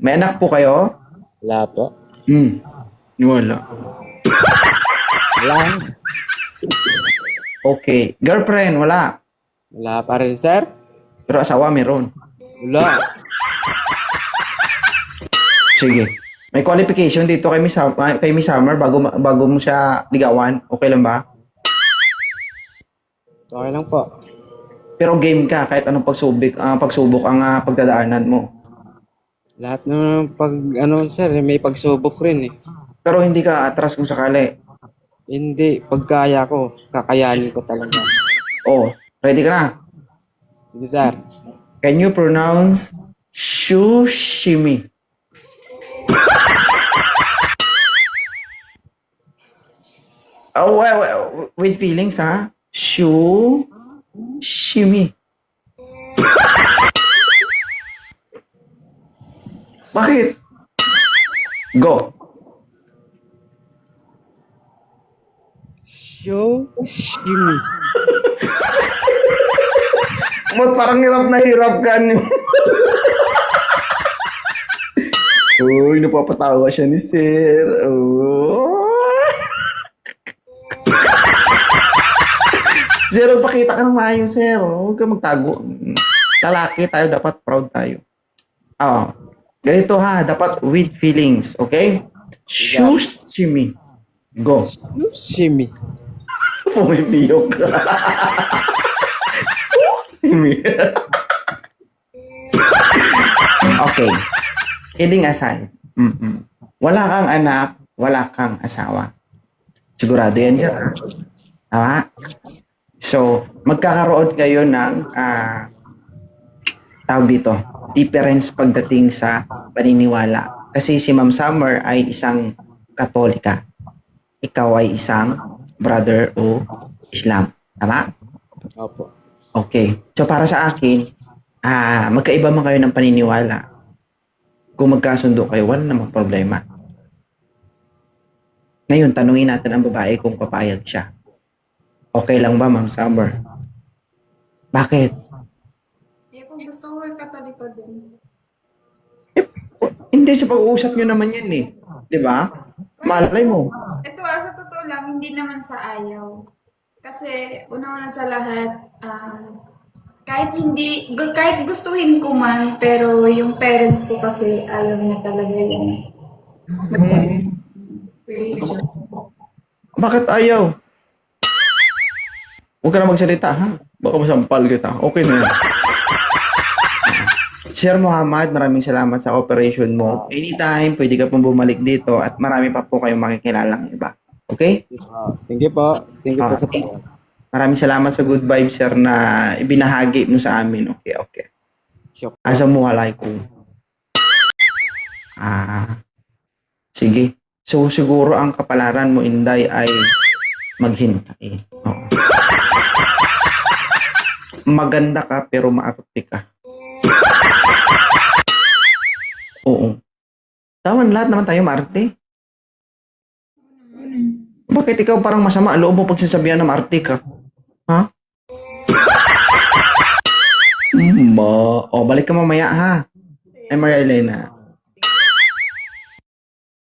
May anak po kayo? Wala po. Wala. Wala. Okay. Girlfriend, wala. Wala pa rin, sir. Pero asawa, meron. Wala. Sige. May qualification dito kay Miss Summer bago mo siya ligawan. Okay lang ba? Okay lang po. Pero game ka kahit anong pagsubok ang pagdadaanan mo. Lahat ng sir, may pagsubok rin eh. Pero hindi ka atras kung sakali. Hindi, pagkaya ko, kakayanin ko talaga. Oh, ready ka na? Sige, sir. Can you pronounce shushimi? Oh, with feelings, ha? Shushimi. Bakit? Go. Shimi. Ba't parang hirap na hirap ka niyo? Uy, napapatawa siya ni Sir. Oh. Sir, pakita ka ng maayos, Sir. Huwag ka magtago. Lalaki tayo, dapat proud tayo. Ganito ha, dapat with feelings, okay? Shushimi. Go. Shimi. Pumipiyok ka. Okay. Kidding aside. Wala kang anak, wala kang asawa. Sigurado yan dyan, ha? Tama? So, magkakaroon kayo ng tawag dito, difference pagdating sa paniniwala. Kasi si Ma'am Summer ay isang Katolika. Ikaw ay isang brother o Islam. Tama? Opo. Okay. So, para sa akin, magkaiba man kayo ng paniniwala. Kung magkasundo kayo, wala namang problema. Ngayon, tanungin natin ang babae kung papayag siya. Okay lang ba, Ma'am Summer? Bakit? Kung gusto ko, katoliko din. Hindi, sa pag-uusap nyo naman yan eh. Di ba? Malay mo. Ito sa totoo lang, hindi naman sa ayaw. Kasi, una-una sa lahat, kahit gustuhin ko man, pero yung parents ko kasi ayaw na talaga yung religion. Bakit ayaw? Huwag ka na magsalita, ha? Baka masampal kita. Okay na yan. Sir Muhammad, maraming salamat sa operation mo. Anytime, pwede ka pong bumalik dito at marami pa po kayong makikilalang iba. Okay? Thank you po. Thank you po sa Maraming salamat sa good vibes, sir, na ibinahagi mo sa amin. Okay, okay. Sure. Assalamualaikum. Sige. So, siguro ang kapalaran mo, Inday, ay maghintay. Oo. Maganda ka, pero maarte ka. Oo. Tama, lahat naman tayo maarte. Bakit ikaw parang masama ang loob mo pagsasabihan na maarte ka? Ha? Balik ka mamaya, ha? Ay, Maria Elena.